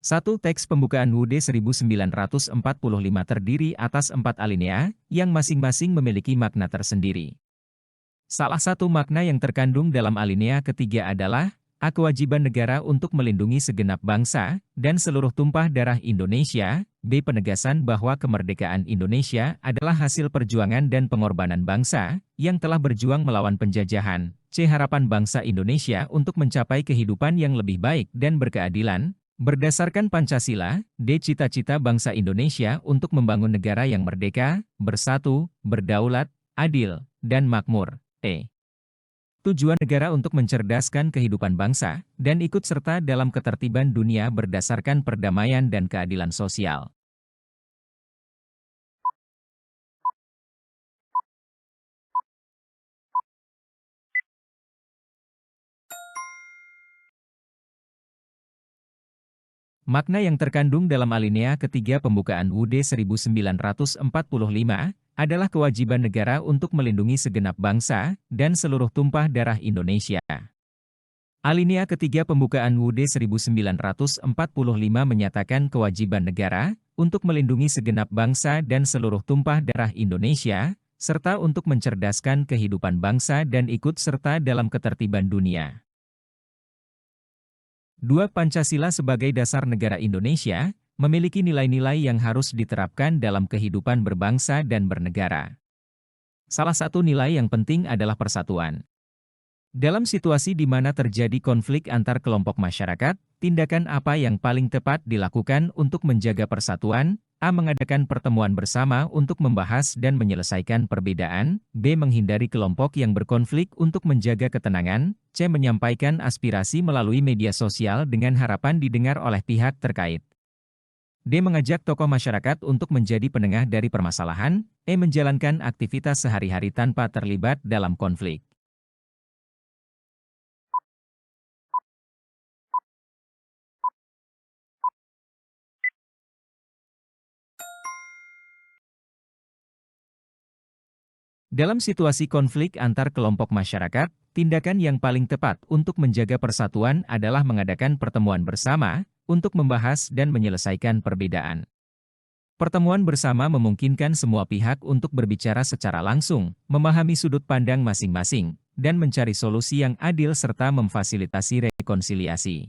Satu teks pembukaan UUD 1945 terdiri atas 4 alinea, yang masing-masing memiliki makna tersendiri. Salah satu makna yang terkandung dalam alinea ketiga adalah, kewajiban negara untuk melindungi segenap bangsa, dan seluruh tumpah darah Indonesia, B. Penegasan bahwa kemerdekaan Indonesia adalah hasil perjuangan dan pengorbanan bangsa, yang telah berjuang melawan penjajahan, C. Harapan bangsa Indonesia untuk mencapai kehidupan yang lebih baik dan berkeadilan, berdasarkan Pancasila, D. Cita-cita bangsa Indonesia untuk membangun negara yang merdeka, bersatu, berdaulat, adil, dan makmur, E. Tujuan negara untuk mencerdaskan kehidupan bangsa, dan ikut serta dalam ketertiban dunia berdasarkan perdamaian dan keadilan sosial. Makna yang terkandung dalam alinea ketiga pembukaan UUD 1945 adalah kewajiban negara untuk melindungi segenap bangsa dan seluruh tumpah darah Indonesia. Alinea ketiga pembukaan UUD 1945 menyatakan kewajiban negara untuk melindungi segenap bangsa dan seluruh tumpah darah Indonesia, serta untuk mencerdaskan kehidupan bangsa dan ikut serta dalam ketertiban dunia. 2. Pancasila sebagai dasar negara Indonesia, memiliki nilai-nilai yang harus diterapkan dalam kehidupan berbangsa dan bernegara. Salah satu nilai yang penting adalah persatuan. Dalam situasi di mana terjadi konflik antar kelompok masyarakat, tindakan apa yang paling tepat dilakukan untuk menjaga persatuan? A. Mengadakan pertemuan bersama untuk membahas dan menyelesaikan perbedaan. B. Menghindari kelompok yang berkonflik untuk menjaga ketenangan. C. Menyampaikan aspirasi melalui media sosial dengan harapan didengar oleh pihak terkait. D. Mengajak tokoh masyarakat untuk menjadi penengah dari permasalahan. E. Menjalankan aktivitas sehari-hari tanpa terlibat dalam konflik. Dalam situasi konflik antar kelompok masyarakat, tindakan yang paling tepat untuk menjaga persatuan adalah mengadakan pertemuan bersama untuk membahas dan menyelesaikan perbedaan. Pertemuan bersama memungkinkan semua pihak untuk berbicara secara langsung, memahami sudut pandang masing-masing, dan mencari solusi yang adil serta memfasilitasi rekonsiliasi.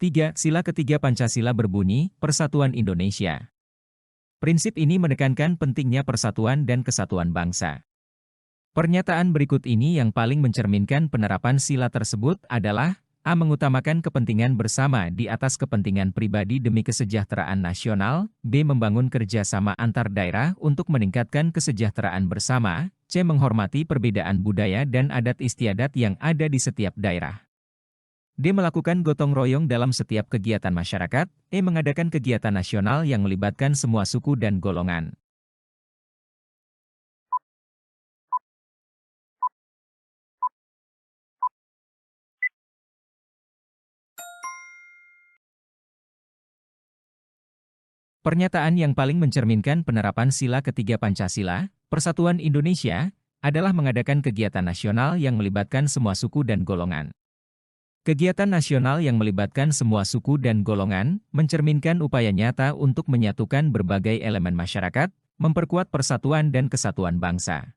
3. Sila ketiga Pancasila berbunyi, Persatuan Indonesia. Prinsip ini menekankan pentingnya persatuan dan kesatuan bangsa. Pernyataan berikut ini yang paling mencerminkan penerapan sila tersebut adalah A. Mengutamakan kepentingan bersama di atas kepentingan pribadi demi kesejahteraan nasional. B. Membangun kerjasama antar daerah untuk meningkatkan kesejahteraan bersama. C. Menghormati perbedaan budaya dan adat istiadat yang ada di setiap daerah. D. Melakukan gotong royong dalam setiap kegiatan masyarakat. E. Mengadakan kegiatan nasional yang melibatkan semua suku dan golongan. Pernyataan yang paling mencerminkan penerapan sila ketiga Pancasila, Persatuan Indonesia, adalah mengadakan kegiatan nasional yang melibatkan semua suku dan golongan. Kegiatan nasional yang melibatkan semua suku dan golongan, mencerminkan upaya nyata untuk menyatukan berbagai elemen masyarakat, memperkuat persatuan dan kesatuan bangsa.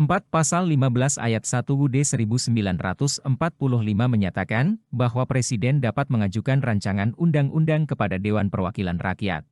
4. Pasal 15 ayat 1 UUD 1945 menyatakan bahwa Presiden dapat mengajukan rancangan undang-undang kepada Dewan Perwakilan Rakyat.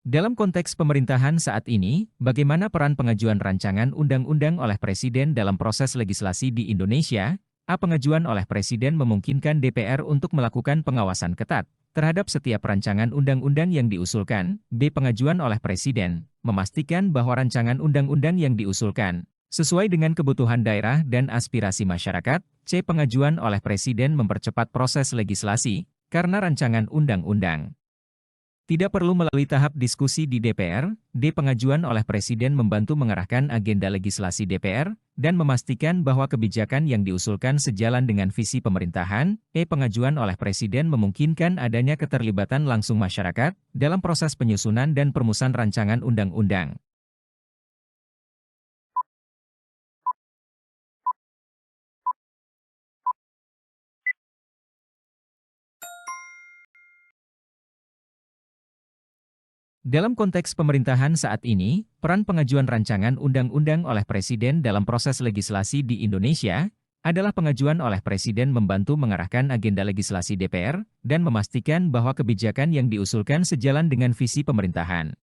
Dalam konteks pemerintahan saat ini, bagaimana peran pengajuan rancangan undang-undang oleh Presiden dalam proses legislasi di Indonesia? A. Pengajuan oleh Presiden memungkinkan DPR untuk melakukan pengawasan ketat terhadap setiap rancangan undang-undang yang diusulkan. B. Pengajuan oleh Presiden memastikan bahwa rancangan undang-undang yang diusulkan sesuai dengan kebutuhan daerah dan aspirasi masyarakat. C. Pengajuan oleh Presiden mempercepat proses legislasi karena rancangan undang-undang tidak perlu melalui tahap diskusi di DPR. D. Pengajuan oleh Presiden membantu mengarahkan agenda legislasi DPR, dan memastikan bahwa kebijakan yang diusulkan sejalan dengan visi pemerintahan. E. Pengajuan oleh Presiden memungkinkan adanya keterlibatan langsung masyarakat dalam proses penyusunan dan perumusan rancangan undang-undang. Dalam konteks pemerintahan saat ini, peran pengajuan rancangan undang-undang oleh Presiden dalam proses legislasi di Indonesia adalah pengajuan oleh Presiden membantu mengarahkan agenda legislasi DPR dan memastikan bahwa kebijakan yang diusulkan sejalan dengan visi pemerintahan.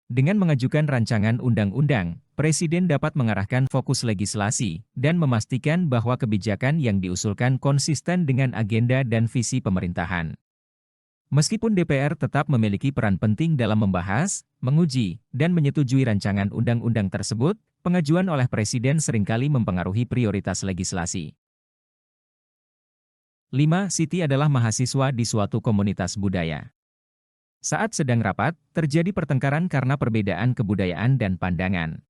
Dengan mengajukan rancangan undang-undang, Presiden dapat mengarahkan fokus legislasi dan memastikan bahwa kebijakan yang diusulkan konsisten dengan agenda dan visi pemerintahan. Meskipun DPR tetap memiliki peran penting dalam membahas, menguji, dan menyetujui rancangan undang-undang tersebut, pengajuan oleh Presiden seringkali mempengaruhi prioritas legislasi. 5. Siti adalah mahasiswa di suatu komunitas budaya. Saat sedang rapat, terjadi pertengkaran karena perbedaan kebudayaan dan pandangan.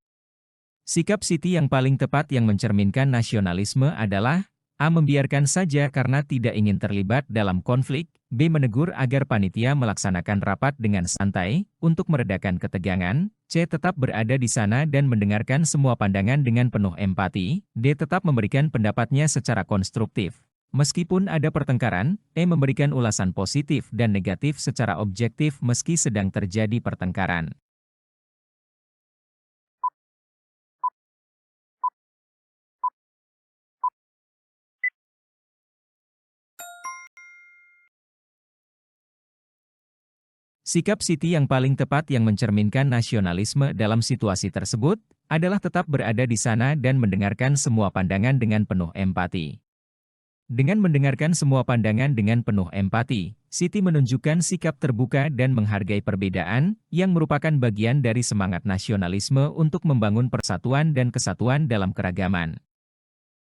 Sikap Siti yang paling tepat yang mencerminkan nasionalisme adalah A. Membiarkan saja karena tidak ingin terlibat dalam konflik, B. Menegur agar panitia melaksanakan rapat dengan santai, untuk meredakan ketegangan, C. Tetap berada di sana dan mendengarkan semua pandangan dengan penuh empati, D. Tetap memberikan pendapatnya secara konstruktif. Meskipun ada pertengkaran, E. Memberikan ulasan positif dan negatif secara objektif meski sedang terjadi pertengkaran. Sikap Siti yang paling tepat yang mencerminkan nasionalisme dalam situasi tersebut adalah tetap berada di sana dan mendengarkan semua pandangan dengan penuh empati. Dengan mendengarkan semua pandangan dengan penuh empati, Siti menunjukkan sikap terbuka dan menghargai perbedaan, yang merupakan bagian dari semangat nasionalisme untuk membangun persatuan dan kesatuan dalam keragaman.